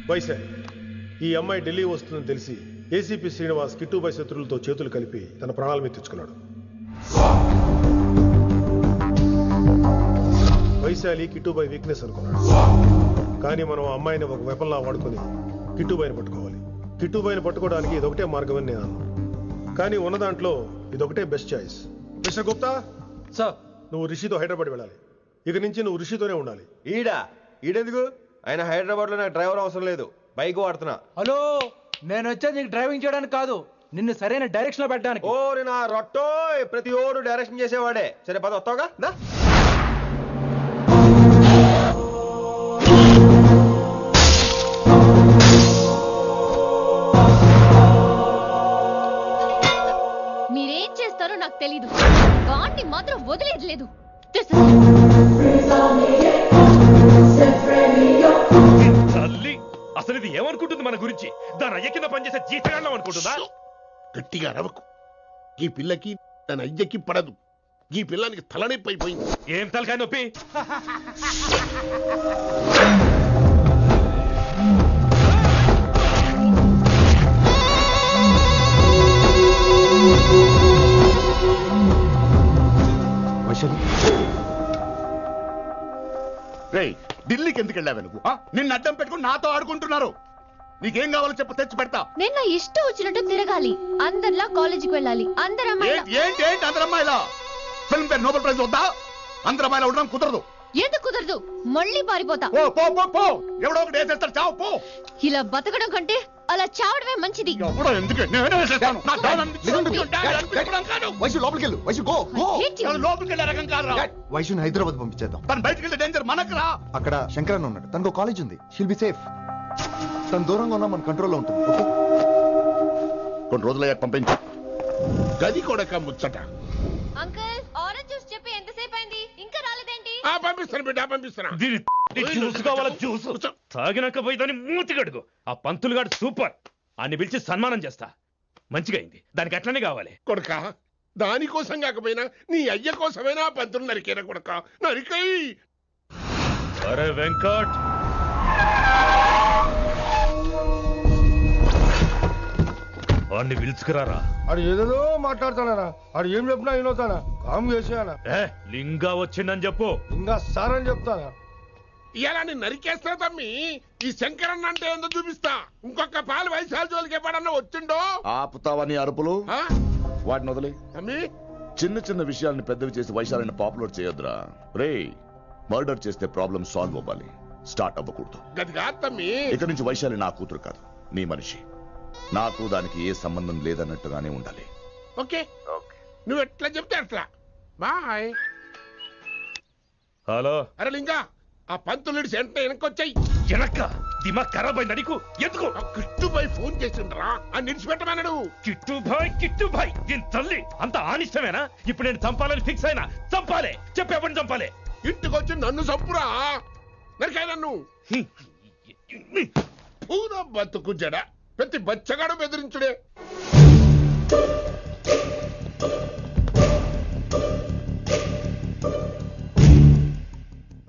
వైశాలి, ఈ అమ్మాయి ఢిల్లీ వస్తుందని తెలిసి ఏసీపీ శ్రీనివాస్ కిట్టుబాయ్ శత్రువులతో చేతులు కలిపి తన ప్రాణాల మీద తెచ్చుకున్నాడు. వైశాలి కిట్టుబాయ్ వీక్నెస్ అనుకున్నాడు. కానీ మనం ఆ అమ్మాయిని ఒక వెపన్లా వాడుకొని కిట్టుబాయిని పట్టుకోవాలి. కిట్టుబాయిని పట్టుకోవడానికి ఇదొకటే మార్గం అని నేను అన్నాను. కానీ ఉన్న దాంట్లో ఇదొకటే best choice. Mister Gupta sir, నువ్వు రిషితో హైదరాబాద్ వెళ్ళాలి. ఇక నుంచి నువ్వు రిషితోనే ఉండాలి. ఈడెందుకు? ఆయన హైదరాబాద్ లో నాకు డ్రైవర్ అవసరం లేదు, బైక్ వాడుతున్నా. హలో, నేను వచ్చేది నీకు డ్రైవింగ్ చేయడానికి కాదు, నిన్ను సరైన డైరెక్షన్ లో పెట్టడానికి. ఓరి నా రొట్టో, ప్రతి ఓడు డైరెక్షన్ చేసేవాడే. సరే పద, వస్తావుగా? మీరేం చేస్తారో నాకు తెలీదు, వాడిని మాత్రం వదిలేదు లేదు. అసలు ఇది ఏమనుకుంటుంది మన గురించి? దాని అయ్య కింద పనిచేసే జీతగాళ్ళం అనుకుంటుందా? గట్టిగా రవకు. ఈ పిల్లకి తన అయ్యకి పడదు. ఈ పిల్లానికి తలనొప్పి అయిపోయింది. ఏం తలకాయ నొప్పి? ఢిల్లీకి ఎందుకు వెళ్ళావు నువ్వు? నిన్ను అడ్డం పెట్టుకుని నాతో ఆడుకుంటున్నారు. నీకేం కావాలో చెప్పు, తెచ్చి పెడతా. నేను నా ఇష్టం వచ్చినట్టు తిరగాలి, అందరిలా కాలేజీకి వెళ్ళాలి. అందరు ఏంటి అందరు అమ్మాయిలా? ఫిల్మ్ పేరు నోబెల్ ప్రైజ్ వద్దా? అందరు అమ్మాయిలా ఉండడం కుదరదు. ఎందుకు కుదరదు? మళ్ళీ పారిపోతా. ఎవడో ఒకటి వేసేస్తాడు, చావు పో. ఇలా బతకడం కంటే అలా చావడమే మంచిది. వైశుని హైదరాబాద్ పంపించేద్దాం. తను బయటికి వెళ్తే డేంజర్ మనకురా. అక్కడ శంకరన్ ఉన్నాడు, తనకు కాలేజ్ ఉంది. షిల్ బి సేఫ్. తను దూరంగా ఉన్నా మన కంట్రోల్లో ఉంటుంది. కొన్ని రోజులయ్యాక పంపించు. గది కూడా ముచ్చట. అంకుల్, ఆరెంజ్ జ్యూస్ చెప్పి ఎంతసేపు అయింది, ఇంకా రాలేదేంటి? పంపిస్తాను బిడ్డ, పంపిస్తాను. జ్యూస్ కావాలా? జ్యూస్ తాగినాక పోయి దాన్ని మూతి గడుగు. ఆ పంతులు గాడు సూపర్, అన్ని పిలిచి సన్మానం చేస్తా. మంచిగా అయింది, దానికి అట్లనే కావాలి. కొడుక, దానికోసం కాకపోయినా నీ అయ్య కోసమైనా పంతులు నరికేనా కొడుక, నరికై. అరే వెంకట్, వాడిని పిలుచుకురారా. అది ఏదో మాట్లాడతానా? అది ఏం చెప్పినా వినవుతానా? కామ్ చేసేనా? లింగా వచ్చిందని చెప్పు. ఇంకా సార్ అని చెప్తానా? ఇలా నేను నరికేస్తా తమ్మి. ఈ శంకరన్న అంటే ఏందో చూపిస్తా. ఇంకొక పాలు వయసాల జోలికి ఎప్పుడన్నా వచ్చిండో ఆపుతావని అరుపులు. వాటిని వదిలే తమ్మి. చిన్న చిన్న విషయాల్ని పెద్దవి చేసి వైశాలని పాపులర్ చేయొద్దురా. రే, మర్డర్ చేస్తే ప్రాబ్లం సాల్వ్ అవ్వాలి, స్టార్ట్ అవ్వకూడదు. గదిగా తమ్మి, ఇక నుంచి వైశాలి నా కూతురు కాదు, నీ మనిషి. నాకు దానికి ఏ సంబంధం లేదన్నట్టుగానే ఉండాలి. ఓకే, నువ్వు ఎట్లా చెప్తే అట్లా. బాయ్. హలో. అరే లింగా, ఆ పంతులుడి సెంట వెనకొచ్చాయి. వెనక్క దిమాగ్ ఖరాబ్ అయింది నీకు? ఎందుకు? కిట్టుబాయ్ ఫోన్ చేసిండ్రా, అని నిడిచిపెట్టమన్నాడు. కిట్టుబాయ్ దీని తల్లి అంత ఆనిష్టమేనా? ఇప్పుడు నేను చంపాలని ఫిక్స్ అయినా. చంపాలే, చెప్పేపని చంపాలే. ఇంటికొచ్చి నన్ను చంపురా, నరికాయ నన్ను. పూరా బతుకు జడ, ప్రతి బచ్చగాడు బెదిరించుడే.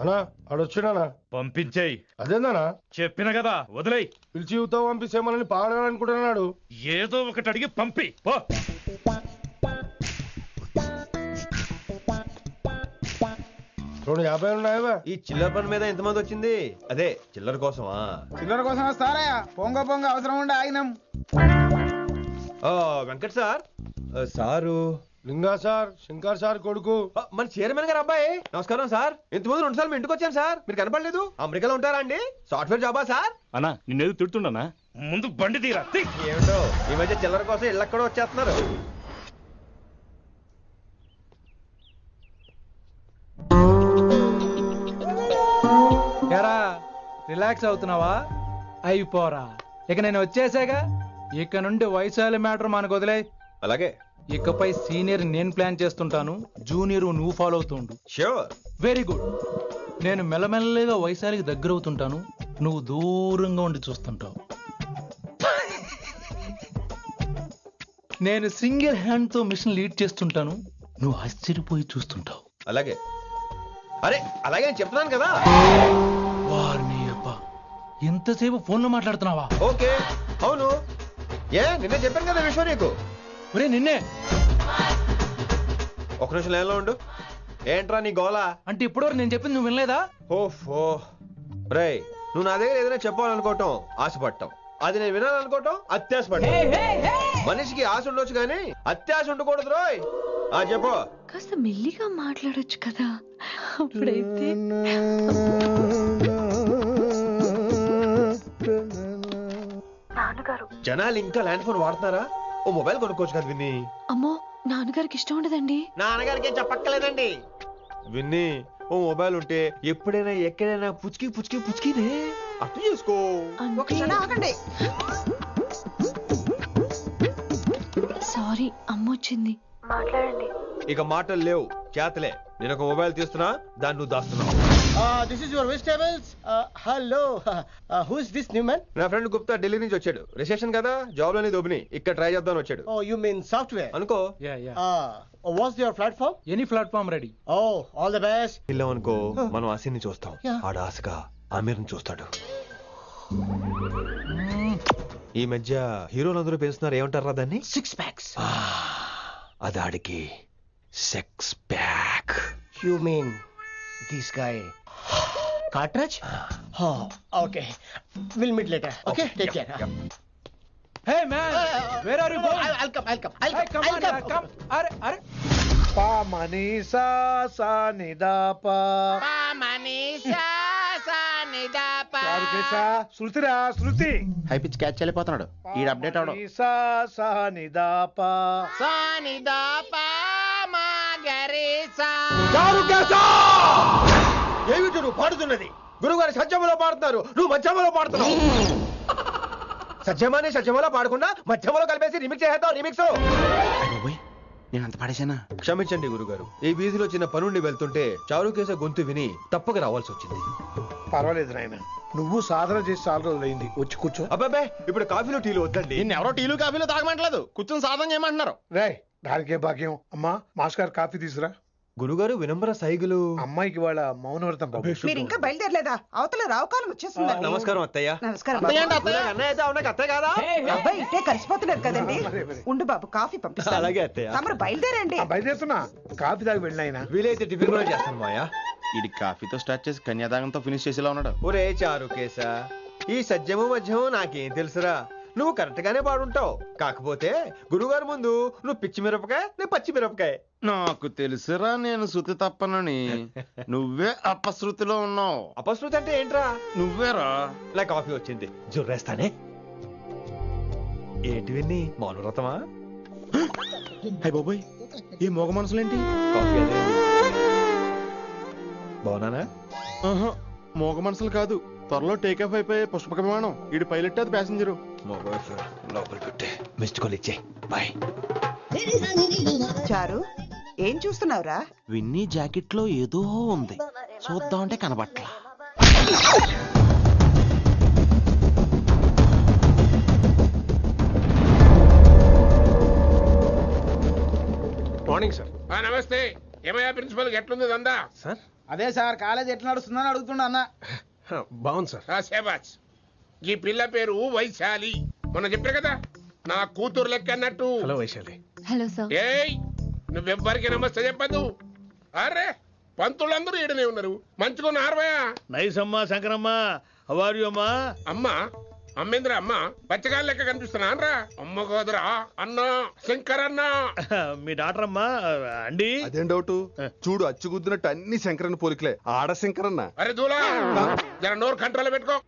అన్నా ఆడొచ్చినా? పంపించేయి. అదేందనా? చెప్పిన కదా, వదిలేయి. పిలిచి యువత పంపిస్తే మనల్ని పాడాలనుకుంటున్నాడు. ఏదో ఒకటి అడిగి పంపి పో. 250 ఉన్నాయా? ఈ చిల్లర పని మీద ఎంతమంది వచ్చింది? అదే చిల్లర కోసమా? చిల్లర కోసం వస్తారా? పొంగ అవసరం ఉండే ఆగినాం. వెంకట్ సార్. సారు లింగా సార్, శంకర్ సార్ కొడుకు, మన చైర్మన్ గారు అబ్బాయి. నమస్కారం సార్. ఇంతకుముందు 2 సార్లు మీ ఇంటికి వచ్చాను సార్, మీరు కనపడలేదు. అమెరికాలో ఉంటారా అండి? సాఫ్ట్వేర్ జాబా సార్? అన్నా నిన్నేది తిడుతున్నా? ముందు బండి తీరా. ఏమిటో ఈ మధ్య చిల్లర కోసం ఇళ్ళక్కడ వచ్చేస్తున్నారు. రిలాక్స్ అవుతున్నావా? అయిపోరా, ఇక నేను వచ్చేసాగా. ఇక నుండి వైశాలి మ్యాటర్ మనకు వదిలే. అలాగే. ఇకపై సీనియర్ నేను ప్లాన్ చేస్తుంటాను, జూనియర్ నువ్వు ఫాలో అవుతుండు. ష్యూర్. Very good. నేను మెల్లమెల్లగా వైశాలికి దగ్గర అవుతుంటాను, నువ్వు దూరంగా ఉండి చూస్తుంటావు. నేను సింగిల్ హ్యాండ్ తో మిషన్ లీడ్ చేస్తుంటాను, నువ్వు ఆశ్చర్యపోయి చూస్తుంటావు. అలాగే. అరే అలాగే చెప్తున్నాను కదా. వారిని అబ్బా, ఎంతసేపు ఫోన్ లో మాట్లాడుతున్నావా? ఓకే అవును. నిన్నే చెప్పాను కదా విషయం నీకు. ఒరే నిన్నే. ఒక నిమిషం లైన్లో ఉండు. ఏంట్రా నీ గోలా? అంటే ఇప్పటివరకు నేను చెప్పింది నువ్వు వినలేదా? ఓఫో రేయ్, నువ్వు నా దగ్గర ఏదైనా చెప్పాలనుకోవటం ఆశపడటం, అది నేను వినాలనుకోవటం అత్యాశపడటం. మనిషికి ఆశ ఉండొచ్చు కానీ అత్యాశ ఉండకూడదు రోయ్. చెప్పు. కాస్త మెల్లిగా మాట్లాడొచ్చు కదా, అప్పుడైతే. జనాలు ఇంకా ల్యాండ్ ఫోన్ వాడుతున్నారా? ఓ మొబైల్ కొనుక్కోవచ్చు కదా విన్ని. అమ్మో, నాన్నగారికి ఇష్టం ఉండదండి. నాన్నగారికి ఏం చెప్పక్కర్లేదండి. విన్ని, ఓ మొబైల్ ఉంటే ఎప్పుడైనా ఎక్కడైనా పుచ్చుకి పుచ్చుకి పుచ్చుకినే అర్థం చేసుకో. సారీ, అమ్మ వచ్చింది. మాట్లాడండి. ఇక మాటలు లేవు, చేతలే. నేను ఒక మొబైల్ తీస్తున్నా, దాన్ని నువ్వు దాస్తున్నావు. This is your vegetables. Hello, who is this new man? నా ఫ్రెండ్ గుప్తా ఢిల్లీ నుంచి వచ్చాడు. రిసెప్షన్ కదా, జాబ్ లోని దొబ్బిని ఇక్కడ ట్రై చేద్దామని వచ్చాడు. ఓ యు మీన్ సాఫ్ట్వేర్ అనుకో. What's your platform? Any platform ready. Oh all the best. వెళ్ళాం అనుకో, మనం ఆసిని చూస్తాం, ఆడ ఆశగా ఆమీర్ని చూస్తాడు. ఈ మధ్య హీరోలందరూ పెంచుతున్నారు, ఏమంటారా దాన్ని? 6 packs. అది ఆడికి sex pack. You mean this guy? Cartridge? Oh, okay. We'll meet later. Okay, take care. Hey man, where are you going? I'll come. Hey, come on, come. Are. Pa manisa sa ni da pa. Pa manisa sa ni da pa. చారు కేసా శృతిరా Shruti. High pitch catch చేయలేకపోతున్నాడు. ఈ update అవడం. manisa sa ni da pa. Sa ni da pa ma garisa. చారు కేసా! ఏమిటి నువ్వు పాడుతున్నది? గురువుగారు సత్యములో పాడుతున్నారు, నువ్వు మధ్యమలో పాడుతున్నావు. సత్యమాని సత్యములో పాడకుండా మధ్యమలో కలిపేసి రిమిక్స్ చేద్దాం. రిమిక్స్ నేను అంత పాడేశానా? క్షమించండి గురుగారు, ఈ వీధిలో చిన్న పనుండి వెళ్తుంటే చారుకేస గొంతు విని తప్పక రావాల్సి వచ్చింది. పర్వాలేదు నాయన, నువ్వు సాధన చేసి చాలా రోజులైంది, వచ్చి కూర్చో. అబ్బాబే, ఇప్పుడు కాఫీలో టీలు వద్దండి. నిన్న ఎవరో టీలు కాఫీలు తాగమంటలేదు, కూర్చొని సాధన చేయమంటున్నారు. రేయ్, దానికే భాగ్యం. అమ్మా, మాస్టర్ గారు కాఫీ తీసురా. గురుగారు వినమ్ర సైగులు. అమ్మాయికి వాళ్ళ మౌనవ్రతం బాబు. మీరు ఇంకా బయలుదేరలేదా? అవతల రావుకాలం వచ్చేస్తుంది. నమస్కారం అత్తయ్య. నమస్కారం. అన్నయ్య అయితే అవునా అత్తయ్య కాదా? అబ్బాయి ఇట్టే కలిసిపోతున్నారు కదండి. ఉండు బాబు, కాఫీ పంపిస్తాను. అలాగే అత్తయ్య. తమరు బయలుదేరండి. బయలుదేరుతున్నా, కాఫీ తాగి వెళ్ళినాయన. వీలైతే టిఫిన్ కూడా చేస్తాను మాయా. ఇది కాఫీతో స్టార్ట్ చేసి కన్యాదానంతో ఫినిష్ చేసేలా ఉన్నాడు. ఒరే చారుకేస, ఈ సత్యము మధ్యము నాకేం తెలుసురా? నువ్వు కరెక్ట్ గానే పాడుంటావు, కాకపోతే గురుగారు ముందు నువ్వు పిచ్చి మిరపకాయ, నేను పచ్చి మిరపకాయ. నాకు తెలుసురా నేను శృతి తప్పనని. నువ్వే అపశృతిలో ఉన్నావు. అపశృతి అంటే ఏంట్రా? నువ్వేరా. నా కాఫీ వచ్చింది, జుర్రేస్తానే. ఏంటి విన్ని, మౌనవ్రతమా? హై బాబోయ్, ఈ మోగ మనసులేంటి? కాఫీ అదే. బాగున్నానా? మోగ మనసులు కాదు, త్వరలో టేక్ ఆఫ్ అయిపోయే పుష్పక విమానం. ఈడు పైలట్, అది ప్యాసింజరు. లోపలికి పెట్టే మిస్డ్ కాల్ ఇచ్చే. బాయ్. చారు, ఏం చూస్తున్నావురా? విన్నీ జాకెట్ లో ఏదో ఉంది, చూద్దామంటే కనబట్లా. Morning sir. నమస్తే. ఏమయ్యా ప్రిన్సిపల్, ఎట్లుంది దందా? సార్, అదే సార్, కాలేజ్ ఎట్లా నడుస్తుందని అడుగుతున్నా అన్న. బాగుంది సార్. శేబాజ్. ఈ పిల్ల పేరు వైశాలి. మొన్న చెప్పారు కదా, నా కూతురు లెక్క అన్నట్టు. హలో వైశాలి. Hello sir. ఏయ్, నువ్వెవ్వరికి నమస్తే చెప్పదు. అరే, పంతులందరూ ఈడనే ఉన్నారు, మంచుకున్న ఆర్వయా. నైస్ అమ్మా శంకరమ్మ, హౌ ఆర్ యు అమ్మా? అమ్మా అమ్మేంద్ర, అమ్మ బచ్చగాళ్ళ లెక్క కనిపిస్తున్నా అనరా? అమ్మ కాదురా, అన్న శంకర్ అన్న. మీ డాక్టర్ అమ్మా అండి. అదేం డౌట్, చూడు అచ్చుగుద్దినట్టు అన్ని శంకరన్న పోలికలే. ఆడ శంకరన్న. అరే దూలా, జర నోరు కంట్రోల్ పెట్టుకో.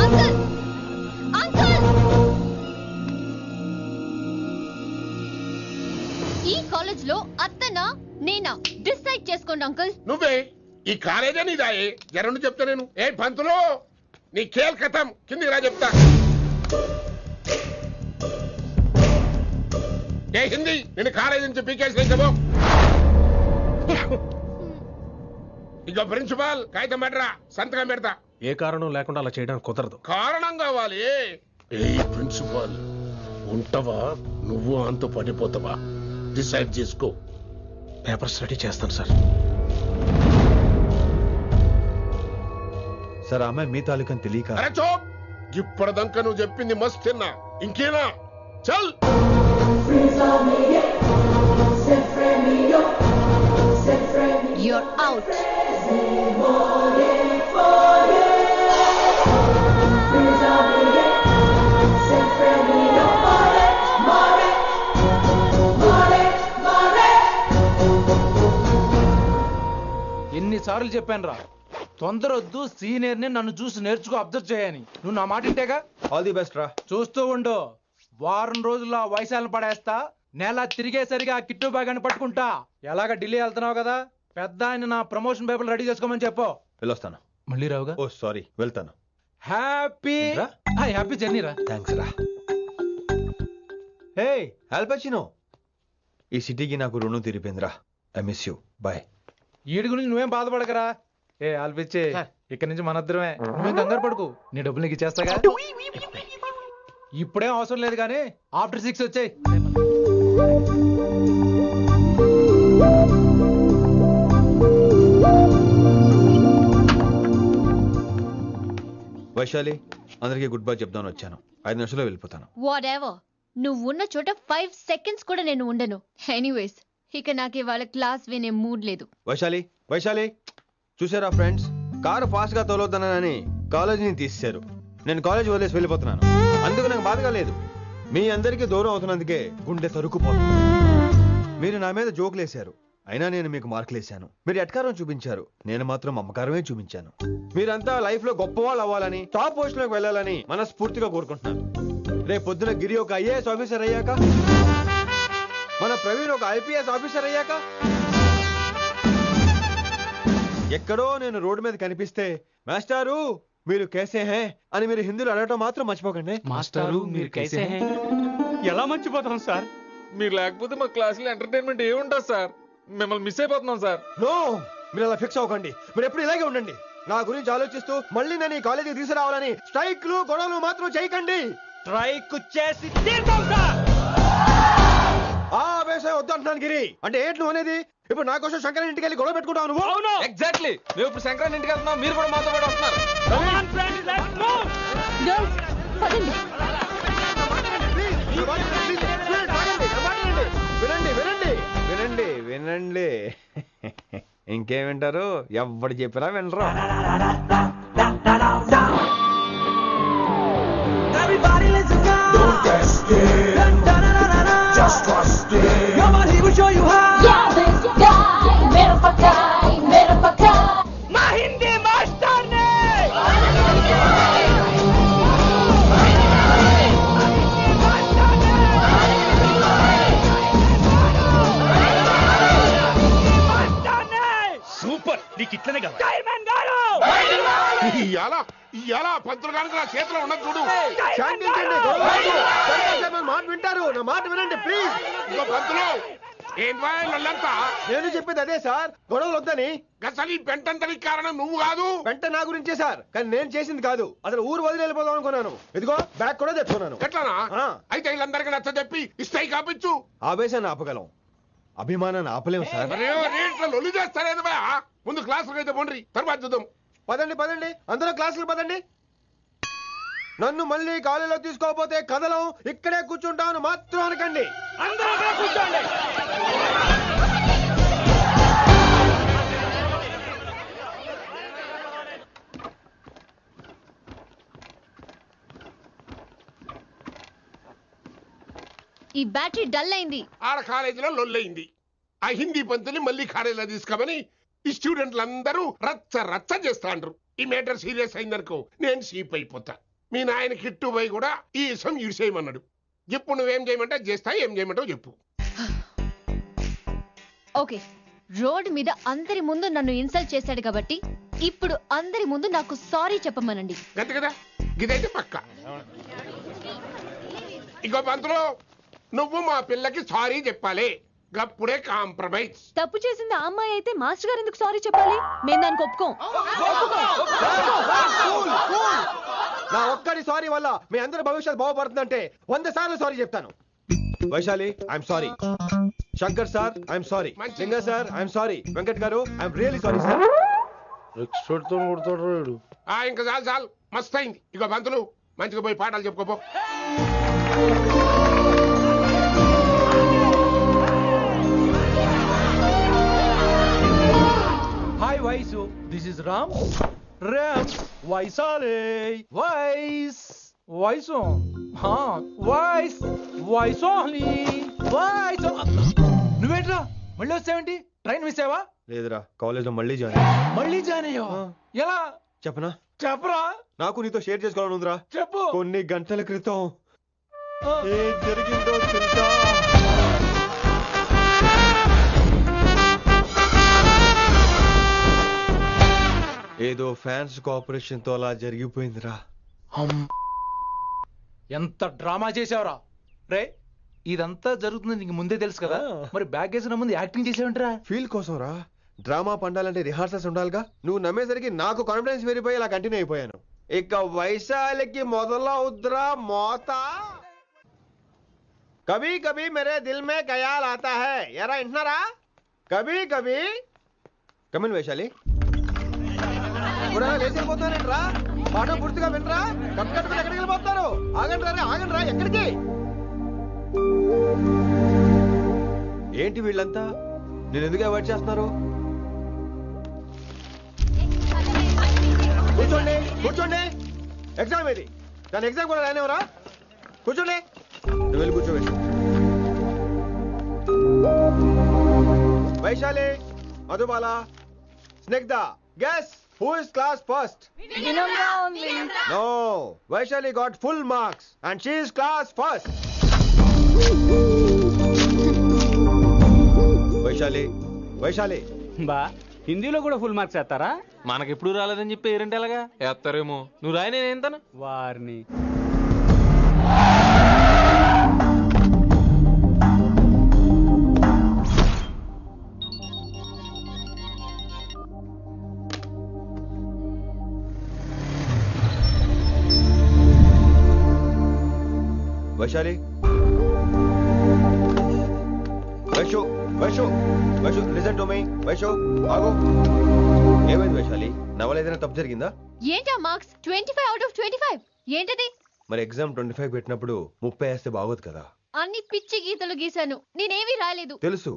అంకుల్, అంకుల్, ఈ కాలేజ్ లో అత్తనా నేనా డిసైడ్ చేసుకోండి అంకుల్. నువ్వే ఈ కాలేజే నీదాయే, జరండు చెప్తా నేను. ఏ పంతులు, నీ ఖేల్ కథం, కిందికి రా చెప్తా. ఏ హిందీ, నేను కాలేజీ నుంచి పీకేసి. ఇక ప్రిన్సిపాల్ కాగితం పెట్టరా, సంతకం పెడతా. ఏ కారణం లేకుండా అలా చేయడానికి కుదరదు. కారణం కావాలి. ఏ ప్రిన్సిపాల్, ఉంటావా నువ్వు అంత పడిపోతావా? డిసైడ్ చేసుకో. పేపర్స్ రెడీ చేస్తాను సార్. సార్ అమ్మాయి మీ తాలూకని తెలియక. అరే చోప్, ఇప్పటిదాకా నువ్వు చెప్పింది మస్త్ తిన్నా, ఇంకేనా? చల్. You're out. ఎన్నిసార్లు చెప్పాను రా, తొందరొద్దు, సీనియర్ని నన్ను చూసి నేర్చుకో, అబ్జర్వ్ చేయని. నువ్వు నా మాట ఇంటేగా? ఆల్ ది బెస్ట్ రా. చూస్తూ ఉండు, వారం రోజుల్లో వైశాలను పడేస్తా, నెల తిరిగేసరిగా కిట్టు బాగాని పట్టుకుంటా. ఎలాగ ఢిల్లీ వెళ్తున్నావు కదా, పెద్ద ఆయన నా ప్రమోషన్ పేపర్లు రెడీ చేసుకోమని చెప్పు. వెళ్ళొస్తాను. మళ్ళీ రావుగా? ఓ సారీ, వెళ్తాను. హ్యాపీ హ్యాపీ జర్నీ రా. థ్యాంక్స్ రా. హే ఆల్పచినో, ఈ సిటీకి నాకు రుణం తీరిపోయిందిరా. I miss you. బాయ్. వీడి గురించి నువ్వేం బాధపడకరా. ఏ ఆల్పిచ్చే, ఇక్కడి నుంచి మనద్దరమే, నువ్వేం కంగారు పడుకు, నీ డబ్బులు నీకు ఇచ్చేస్తాగా. ఇప్పుడేం అవసరం లేదు కానీ ఆఫ్టర్ 6 వచ్చాయి. వైశాలి, అందరికీ గుడ్ బై చెప్దామని వచ్చాను. 5 నిమిషాల్లో వెళ్ళిపోతాను. Whatever. నువ్వు ఉన్న చోట 5 seconds కూడా నేను ఉండను. ఎనీవేస్, ఇక నాకు ఇవాళ క్లాస్ వినే మూడ్ లేదు. వైశాలి, వైశాలి, చూసారా ఫ్రెండ్స్, కారు ఫాస్ట్ గా తోలొద్దనని కాలేజీని తీసేశారు. నేను కాలేజ్ వదిలేసి వెళ్ళిపోతున్నాను. అందుకు నాకు బాధగా లేదు. మీ అందరికీ దూరం అవుతున్నందుకే గుండె తరుక్కుపోతుంది. మీరు నా మీద జోకులు వేశారు, అయినా నేను మీకు మార్కులు వేశాను. మీరు ఎట్కారం చూపించారు, నేను మాత్రం మమకారమే చూపించాను. మీరంతా లైఫ్ లో గొప్పవాళ్ళు అవ్వాలని, టాప్ పోస్ట్ లోకి వెళ్ళాలని మనస్ఫూర్తిగా కోరుకుంటున్నాను. రేపు పొద్దున గిరి ఒక IAS ఆఫీసర్ అయ్యాక, మన ప్రవీణ్ ఒక IPS ఆఫీసర్ అయ్యాక, ఎక్కడో నేను రోడ్డు మీద కనిపిస్తే మాస్టారు మీరు కేసే హే అని మీరు హిందీలో అడగటం మాత్రం మర్చిపోకండి. మాస్టారు మీరు కైసే హే? ఎలా మర్చిపోతాం సార్, మీరు లేకపోతే మా క్లాసులో ఎంటర్టైన్మెంట్ ఏముంటుంది సార్, మిమ్మల్ని మిస్ అయిపోతున్నాం సార్. నో, మీరు అలా ఫిక్స్ అవ్వకండి. మీరు ఎప్పుడు ఇలాగే ఉండండి. నా గురించి ఆలోచిస్తూ మళ్ళీ నేను ఈ కాలేజీకి తీసుకురావాలని స్ట్రైక్లు గొడవలు మాత్రం చేయకండి. స్ట్రైక్ చేసి తీరుతాం సార్. ఆ వేసే వద్దంటున్నాను గిరి. అంటే ఏంటి నువ్వు అనేది? ఇప్పుడు నా కోసం శంకర్ ఇంటికి వెళ్ళి గొడవ పెట్టుకుంటావు నువ్వు? అవును, ఎగ్జాక్ట్లీ. మేము ఇప్పుడు శంకరన్ ఇంటికి వెళ్తున్నాం, మీరు కూడా మాతో పాటు వస్తున్నారు. Girls, పదండి. వినండి వినండి వినండి వినండి. ఇంకేం వింటారు? ఎవడు చెప్పినా వినరు. Just trust it. Come on, he will show you how. Yeah, this guy, mera pakai. Mahindi master ne. Super, నీకు ఇట్లనే కావాలి. ఇయాలా పంతులు కనుక నా చేతిలో ఉన్నది చూడు. మాట వింటారు, నా మాట వినండి ప్లీజ్. ఇంకో పంతులు, ఏంటంతా? నేను చెప్పేది అదే సార్, గొడవలు వద్దని. అసలు ఈ పెంటంతరికి కారణం నువ్వు కాదు. వెంట నా గురించే సార్, కానీ నేను చేసింది కాదు. అసలు ఊరు వదిలి వెళ్ళిపోదాం అనుకున్నాను. ఇదిగో బ్యాగ్ కూడా తెచ్చుకున్నాను. ఎట్లానా? అయితే వీళ్ళందరికీ నచ్చ చెప్పి ఇస్తాయి కాపించు. ఆవేశాన్ని ఆపగలం, అభిమానాన్ని ఆపలేము సార్. రేట్ల లొల్లి చేస్తారేది బా. ముందు క్లాసులకు అయితే పోండి, తర్వాత చూద్దాం. పదండి పదండి, అందరూ క్లాసులకు పదండి. నన్ను మళ్ళీ కాలేజీలో తీసుకోకపోతే కదలం, ఇక్కడే కూర్చుంటాను మాత్రం అనకండి. అందరూ అక్కడ కూర్చోండి. ఈ బ్యాటరీ డల్ అయింది. ఆడ కాలేజీలో లొల్లయింది. ఆ హిందీ పంతుని మళ్ళీ కాలేజీలో తీసుకోమని ఈ స్టూడెంట్లందరూ రచ్చ రచ్చ చేస్తాండ్రు. ఈ మేటర్ సీరియస్ అయిందనుకో నేను సీప్ అయిపోతా. మీ నాయన కిట్టు పోయి కూడా ఈ విషయం ఇడిసేయమన్నాడు. ఇప్పుడు నువ్వేం చేయమంటే చేస్తా, ఏం చేయమంటావు చెప్పు. ఓకే, రోడ్డు మీద అందరి ముందు నన్ను ఇన్సల్ట్ చేశాడు కాబట్టి ఇప్పుడు అందరి ముందు నాకు సారీ చెప్పమనండి. గంతే కదా, ఇదైతే పక్క. ఇంకో పంతులు, నువ్వు మా పిల్లకి సారీ చెప్పాలి. గప్పుడే కాంప్రమైజ్. తప్పు చేసింది ఆ అమ్మాయి అయితే మాస్టర్ గారు ఎందుకు సారీ చెప్పాలి? మేము దానికి ఒప్పుకోం. నా ఒక్కడి సారీ వల్ల మీ అందరి భవిష్యత్తు బాగుపడుతుందంటే 100 సార్లు సారీ చెప్తాను. Vaishali, I'm sorry. Shankar sir I'm sorry, లింగ సార్ ఐఎమ్ సారీ, వెంకట్ గారు I'm really sorry sir. Expect తో కొడతాడు. ఇంకా చాలు చాలు, మస్తు అయింది. ఇక పంతులు మంచిగా పోయి పాఠాలు చెప్పుకోపో. Hi Vaisu, this is Ram. Ram వైసాలే వైస్ వైసు వైస్ వైసోని వైస్. నువ్వేంట్రా మళ్ళీ వచ్చావేంటి? ట్రైన్ మిస్ అయ్యావా? లేదురా, కాలేజ్ లో మళ్ళీ జాయిన్. మళ్ళీ జాయిన్ అయ్యావా? ఎలా చెప్పనా? చెప్పరా. నాకు నీతో షేర్ చేసుకోవాలని ఉందిరా. చెప్పు. కొన్ని గంటల క్రితం ఏం జరిగిందో తెలుసా? ఏదో ఫ్యాన్స్ కోఆపరేషన్ తో అలా జరిగిపోయిందిరా. ఎంత డ్రామా చేసావురా రే. ఇదంతా జరుగుతుంది నీకు ముందే తెలుసు కదా, మరి బ్యాగ్ వేసిన ముందు యాక్టింగ్ చేసావంటరా? ఫీల్ కోసం రా. డ్రామా పండాలంటే రిహార్సల్స్ ఉండాలిగా. నువ్వు నమ్మేసరికి నాకు కాన్ఫిడెన్స్ పెరిగిపోయి ఇలా కంటిన్యూ అయిపోయాను. ఇక వైశాలికి మొదలవుద్రా మోత. కభీ కభీ మేరే దిల్ మే ఖయాల్ ఆతా హై. ఎరా వింటున్నారా? కభీ కభీ. కమిన్ వైశాలి. లేచిపోతానంట్రా, పాఠం పూర్తిగా వినరా? కట్టుకట్టుకుని ఎక్కడికి వెళ్ళిపోతారు? ఆగండి రా, ఆగండి రా. ఎక్కడికి? ఏంటి వీళ్ళంతా నేను ఎందుకు అవాయిడ్ చేస్తున్నారు? కూర్చోండి కూర్చోండి. ఎగ్జామ్ ఏది? దాని ఎగ్జామ్ కూడా రానివరా? కూర్చోండి. నువ్వు వెళ్ళి కూర్చోవేసి. Vaishali, Madhubala, Snigdha, guess who is class first? No, Vaishali got full marks and she is class first. Vaishali బా హిందీలో కూడా ఫుల్ మార్క్స్ వేస్తారా? మనకెప్పుడు రాలేదని చెప్పి ఏరంటే ఎలాగా వేస్తారేమో. నువ్వు రాయి, నేను ఏంతాను వారిని. Vaishali, Vaishu Vaishu Vaishu listen to me. Vaishu ఆగు. ఏమైంది వైశాలి? నా వల్ల ఏదైనా తప్పు జరిగిందా? ఏంటా మార్క్స్ 25 out of 25? ఏంటది? మరి ఎగ్జామ్ 25 పెట్టినప్పుడు 30 వేస్తే బాగోదు కదా. అన్ని పిచ్చి గీతలు గీశాను, నేనేమీ రాలేదు. తెలుసు,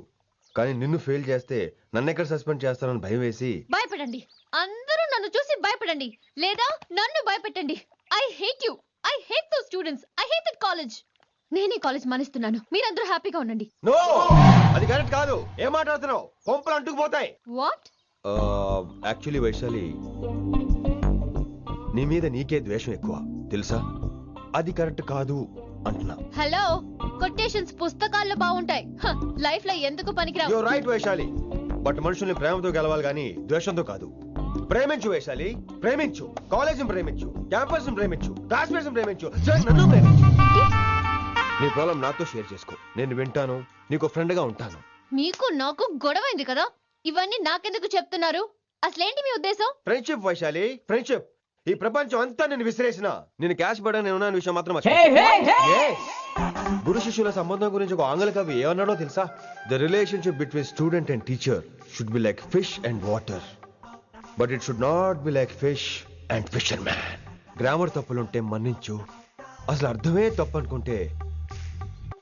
కానీ నిన్ను ఫెయిల్ చేస్తే నన్ను ఎక్కడ సస్పెండ్ చేస్తానని భయం వేసి. భయపడండి, అందరూ నన్ను చూసి భయపడండి, లేదా నన్ను భయపెట్టండి. I hate you. I hate those students. I hate that college. నేనే కాలేజ్ మానేస్తున్నాను, మీరందరూ హ్యాపీగా ఉండండి. నో, అది కరెక్ట్ కాదు. ఏం మాట్లాడుతున్నావు? కొంపలు అంటుకుపోతాయి. వాట్? యాక్చువల్లీ వైశాలి, నీ మీద నీకే ద్వేషం ఎక్కువ తెలుసా? అది కరెక్ట్ కాదు అంటున్నా. హలో, కొటేషన్స్ పుస్తకాల్లో బాగుంటాయి, లైఫ్ లో ఎందుకు పనికిరావు. యు రైట్ వైశాలి, బట్ మనుషుల్ని ప్రేమతో గెలవాలి గానీ ద్వేషంతో కాదు. ప్రేమించు వైశాలి, ప్రేమించు. కాలేజీని ప్రేమించు, క్యాంపస్ ప్రేమించు, క్లాస్మేట్స్ ప్రేమించు, నన్ను ప్రేమించు. నీ ప్రాబ్లం నాతో షేర్ చేసుకో, నేను వింటాను, నీకు ఫ్రెండ్ గా ఉంటాను. మీకు నాకు గొడవైంది కదా, ఇవన్నీ నాకెందుకు చెప్తున్నారు? అసలేంటి మీ ఉద్దేశం? Friendship Vaishali, friendship. ఈ ప్రపంచం అంతా నేను విసిరేసిన నేను క్యాష్ పడా నేను ఉన్న విషయం మాత్రం గురు శిష్యుల సంబంధం గురించి ఒక ఆంగ్ల కవి ఏమన్నాడో తెలుసా? The relationship between student and teacher should be like fish and water, but it should not be like fish and fisherman. Grammar తప్పులుంటే మన్నించు, అసలు అర్థమే తప్పు అనుకుంటే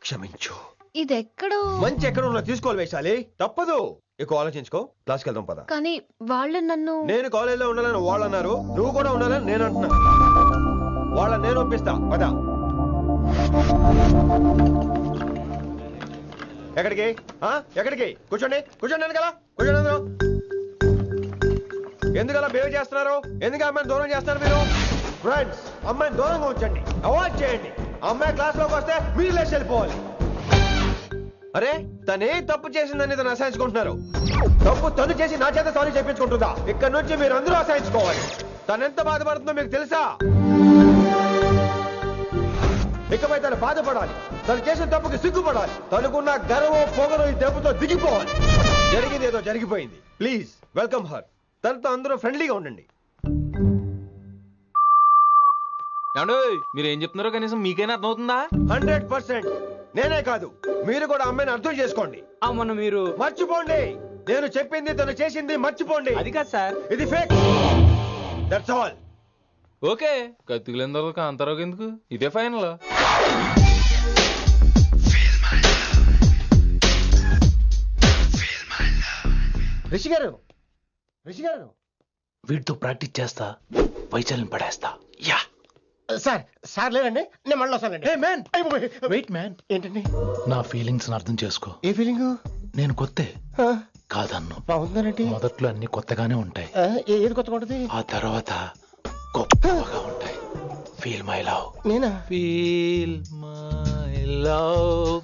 క్షమించు. ఇది ఎక్కడో మంచి ఎక్కడ ఉన్నా తీసుకోవాలి వైశాలి, తప్పదు. ఎక్కువ ఆలోచించుకో, క్లాస్కి వెళ్దాం పద. కానీ వాళ్ళు నన్ను. నేను కాలేజీలో ఉండాలని వాళ్ళు అన్నారు, నువ్వు కూడా ఉండాలని నేను అంటున్నా. వాళ్ళని నేను ఒప్పిస్తా, పద. ఎక్కడికి? ఎక్కడికి? కూర్చోండి కూర్చోండి కదా, కూర్చోండి అందరూ. ఎందుకలా బిహేవ్ చేస్తున్నారు? ఎందుకు అమ్మాయిని దూరం చేస్తారు మీరు? ఫ్రెండ్స్, అమ్మాయిని దూరంగా ఉంచండి, అవాయిడ్ చేయండి. అమ్మాయి క్లాస్ లోకి వస్తే మీరు లేచి వెళ్ళిపోవాలి. అరే, తనే తప్పు చేసిందని తను అసహించుకుంటున్నారు. తప్పు తను చేసి నా చేత సారీ చెప్పించుకుంటుందా? ఇక్కడ నుంచి మీరు అందరూ అసహించుకోవాలి. తనెంత బాధపడుతుందో మీకు తెలుసా? ఇకపై తను బాధపడాలి, తను చేసిన తప్పుకి సిగ్గుపడాలి. తనకున్న గర్వం పొగరు ఈ దెబ్బతో దిగిపోవాలి. జరిగింది ఏదో జరిగిపోయింది. Please welcome her. తనతో అందరూ ఫ్రెండ్లీగా ఉండండి. మీరు ఏం చెప్తున్నారో కనీసం మీకైనా అర్థమవుతుందా? 100%. నేనే కాదు మీరు కూడా అమ్మాయిని అర్థం చేసుకోండి. మొన్న మీరు మర్చిపోండి. నేను చెప్పింది తను చేసింది మర్చిపోండి. అది కాదు సార్, ఇది ఫేక్. That's all. ఓకే, కత్తిలేని తర్వాత కాంతారావు ఎందుకు? ఇదే ఫైనల్. రిషి గారు, రిషి గారు, వీటితో ప్రాక్టీస్ చేస్తా, వైశాల్యం పడేస్తా. యా సార్, సార్ లేదండి, నేను మళ్ళీ వస్తానండి. Wait man. ఏంటండి? నా ఫీలింగ్స్ అర్థం చేసుకో. ఏ ఫీలింగ్? నేను కొత్తే కాదన్ను. బాగుందండి. మొదట్లో అన్ని కొత్తగానే ఉంటాయి, ఏది కొత్తగా ఉంటుంది? ఆ తర్వాత గొప్పగా ఉంటాయి. Feel my love. నేనా? Feel my love,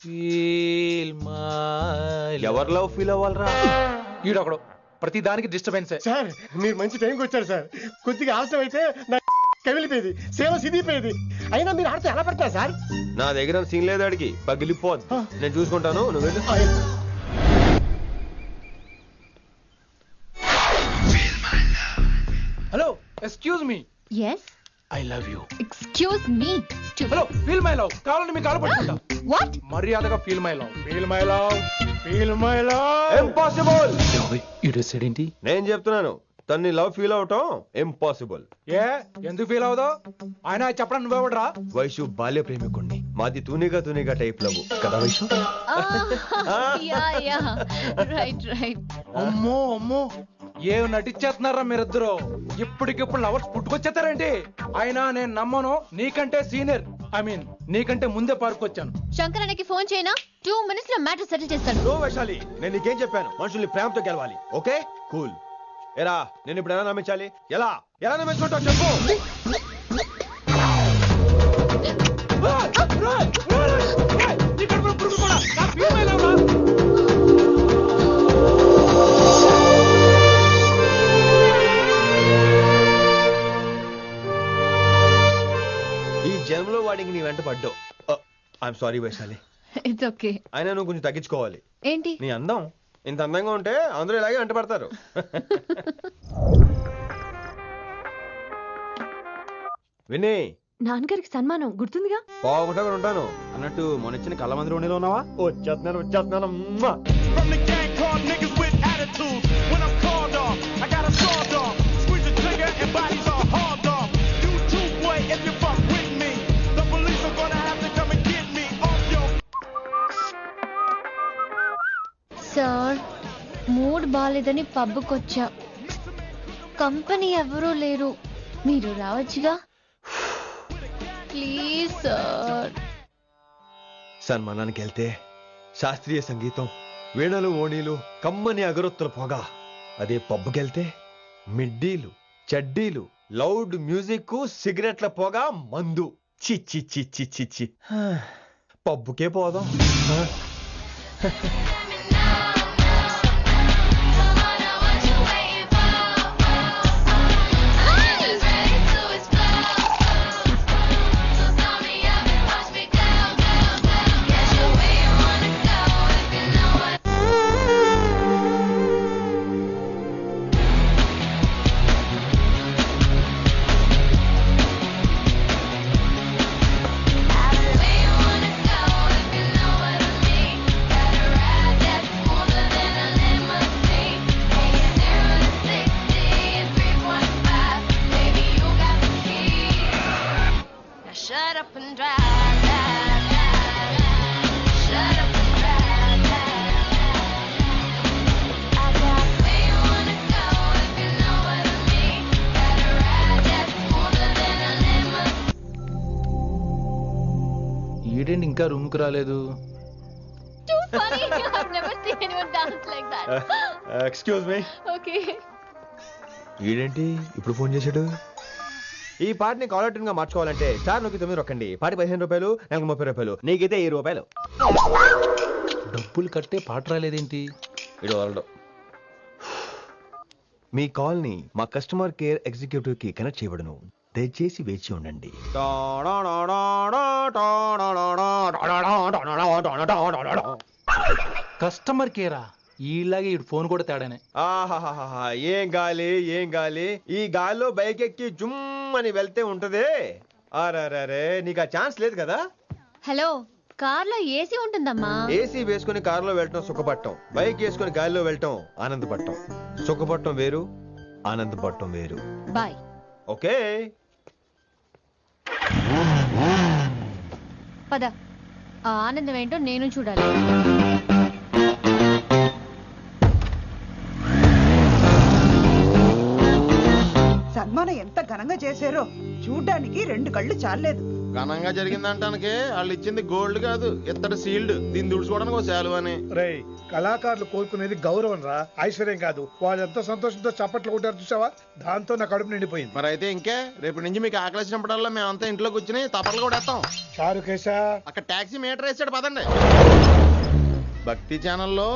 feel my. ఎవరు లవ్ ఫీల్ అవ్వాలరా? ఈడొకడు ప్రతి దానికి డిస్టర్బెన్స్. సార్ మీరు మంచి టైంకి వచ్చారు సార్. కొద్దిగా ఆలస్యం అయితే నా కమిలిపోయేది, సేవ సిదిపోయేది. అయినా మీరు ఆడితే ఎలా పడతారు సార్? నా దగ్గర సీన్ లేదు, అడిగి పగిలిపోద్దు. నేను చూసుకుంటాను, నువ్వు వెళ్ళు. Hello, excuse me. yes I love you. excuse me hello, feel my love. కావాలంటే మీ కాలు పట్టుకుంటా. what మర్యాదగా feel my love, feel my love, feel my love. Impossible. ఇటు ఏంటి? నేను చెప్తున్నాను, తన్ని లవ్ ఫీల్ అవటం ఇంపాసిబుల్. ఏ ఎందుకు ఫీల్ అవుదో? ఆయన చెప్పడం నువ్వెవడరా? వైషు బాల్య ప్రేమికుణ్ణి. మాది తూనిగా టైప్ లవ్ కదా వైషు? yeah right అమ్మో అమ్మో, ఏం నటించేస్తున్నారా మీరిద్దరు? ఇప్పటికిప్పుడు లవర్స్ పుట్టుకొచ్చేస్తారేంటి? అయినా నేను నమ్మను. నీకంటే సీనియర్, ఐ మీన్ నీకంటే ముందే పార్కొచ్చాను. శంకర్ అన్నకి ఫోన్ చేయనా? 2 minutes లో మ్యాటర్ సెటిల్ చేస్తాను. నో వైశాలి, నేను నీకేం చెప్పాను? మనుషుల్ని ప్రేమతో గెలవాలి. Okay cool. ఎరా నేను ఇప్పుడు ఎలా నమ్మించాలి? ఎలా నమ్మించుకుంటావు చెప్పు. ఈ జన్మలో వాడికి నీ వెంట పడ్డావు. I'm sorry Vaishali. It's okay. అయినా నువ్వు కొంచెం తగ్గించుకోవాలి. ఏంటి? నీ అందం. ఇంత అందంగా ఉంటే అందరూ ఇలాగే వెంట పడతారు. విని, నాన్నగారికి సన్మానం గుర్తుందిగా? బాగుంటా కూడా ఉంటాను అన్నట్టు మొన్నొచ్చిన కళ్ళ మంది రోణిలో ఉన్నావా? వచ్చేస్తున్నాను. From the gang called niggas with attitudes. When I'm called off, I got a sawed off. Squeeze the trigger and bodies are hauled off. You too, boy, if you fuck with me. The police are gonna have to come and get me off your. Sir, mood బాలేదని పబ్కొచ్చా. Company ఎవరూ లేరు, మీరు రావచ్చుగా. Please sir. సన్మానానికి వెళ్తే శాస్త్రీయ సంగీతం, వీణలు, ఓణీలు, కమ్మని అగరొత్తుల పొగ. అదే పబ్బుకెళ్తే మిడ్డీలు, చడ్డీలు, లౌడ్ మ్యూజిక్, సిగరెట్ల పొగ, మందు. చిచ్చి చిచ్చి చిచ్చి. పబ్బుకే పోదాం. Shut up and drive, drive, drive. Shut up and drive, drive, drive. I got where you wanna go if you know what I mean. Gotta ride that smoother than a limousine. ఈడేంటి ఇంకా room కు రాలేదు? Too funny. I've never seen anyone dance like that. Excuse me. Okay. ఈడేంటి ఇప్పుడు phone చేశాడు? ఈ పాటని caller tune గా మార్చుకోవాలంటే స్టార్ నొక్కి 9 రొక్కండి. పాటి 15 రూపాయలు, నాకు 30 రూపాయలు, నీకైతే 1000 రూపాయలు. డబ్బులు కట్టే పాట రాలేదేంటి? ఇడు వదలడు. మీ కాల్ ని మా కస్టమర్ కేర్ ఎగ్జిక్యూటివ్ కి కనెక్ట్ చేయబడును. దయచేసి వేచి ఉండండి. కస్టమర్ కేరా? ఈలాగే ఇటు ఫోన్ కూడా తేడానే. ఆహాహాహా, ఏం గాలి ఏం గాలి. ఈ గాలిలో బైక్ ఎక్కి జుమ్ అని వెళ్తే ఉంటదే. అరే నీకు ఆ ఛాన్స్ లేదు కదా. హలో, కార్లో ఏసీ ఉంటుందమ్మా. ఏసీ వేసుకుని కారులో వెళ్ళటం సుఖపట్టం, బైక్ వేసుకుని గాలిలో వెళ్ళటం ఆనందపట్టం. సుఖపట్టం వేరు, ఆనందపట్టం వేరు. బాయ్. ఓకే పద, ఆ ఆనందం ఏంటో నేను చూడాలి. సన్మానం ఎంత ఘనంగా చేశారో చూడ్డానికి 2 కళ్ళు చాలేదు. ఘనంగా జరిగిందంటానికి వాళ్ళు ఇచ్చింది గోల్డ్ కాదు, ఇత్తడి సీల్డ్. దీన్ని దుడుచుకోవడానికి ఒక శాలువ అని. రే, కళాకారులు కోరుకునేది గౌరవం రా, ఐశ్వర్యం కాదు. వాళ్ళు ఎంతో సంతోషంతో చప్పట్లు కొట్టారు చూసావా, దాంతో నా కడుపు నిండిపోయింది. మరి అయితే ఇంకే, రేపటి నుంచి మీకు ఆకలిసినప్పుడల్లా మేమంతా ఇంట్లో కూర్చుని తప్పట్లు కూడా వేస్తాం. చారుకేశా, అక్కడ టాక్సీ మీటర్ వేసాడు, పదండి. భక్తి ఛానల్లో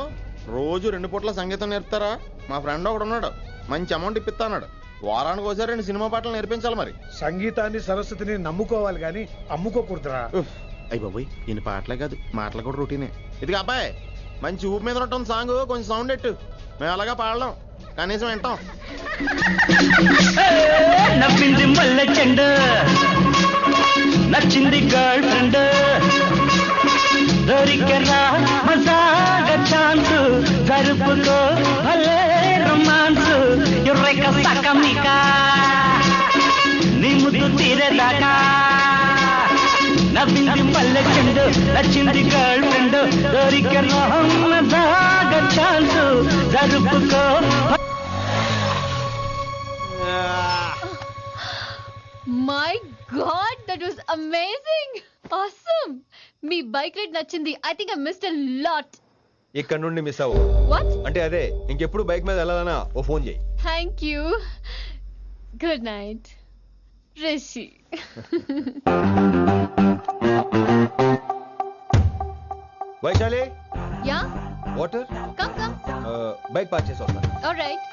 రోజు 2 పూట్ల సంగీతం నేర్పుతారా? మా ఫ్రెండ్ ఒకడు ఉన్నాడు, మంచి అమౌంట్ ఇప్పిస్తా అన్నాడు. వారానికి ఒకసారి 2 సినిమా పాటలు నేర్పించాలి. మరి సంగీతాన్ని సరస్వతిని నమ్ముకోవాలి గాని అమ్ముకోకూడదురా. అయ్యి బాబోయ్, ఈయన పాటలే కాదు మాటలు కూడా రొటీనే. ఇదిగా అబ్బాయి, మంచి ఊపు మీద ఉంటుంది సాంగ్, కొంచెం సౌండ్ ఎట్టు. మేము అలాగా పాడలేం, కనీసం వింటాం. నవ్వింది మల్లె చెండు, నచ్చింది గర్ల్ ఫ్రెండ్, దొరికెరా మజాగా ఛాన్స్, జరుపుకో భలే రొమాన్స్, ఎర్రెక సకమిక నీ ముద్దు తీరేదాకా. నవ్వింది మల్లె చెండు, నచ్చింది గర్ల్ ఫ్రెండ్, దొరికెరా మజాగా ఛాన్స్, జరుపుకో. My god, that was amazing, awesome. మీ బైక్ రైడ్ నచ్చింది. I think I missed a lot. ఇక్కడ నుండి మిస్ అవ్వు. వాట్? అంటే అదే, ఇంకెప్పుడు బైక్ మీద వెళ్ళాలన్నా ఓ ఫోన్ చేయి. Thank you. Good night Rishi. Vaishali, yeah, water. Come come. Bike park చేసి వస్తాను. ఆల్రైట్.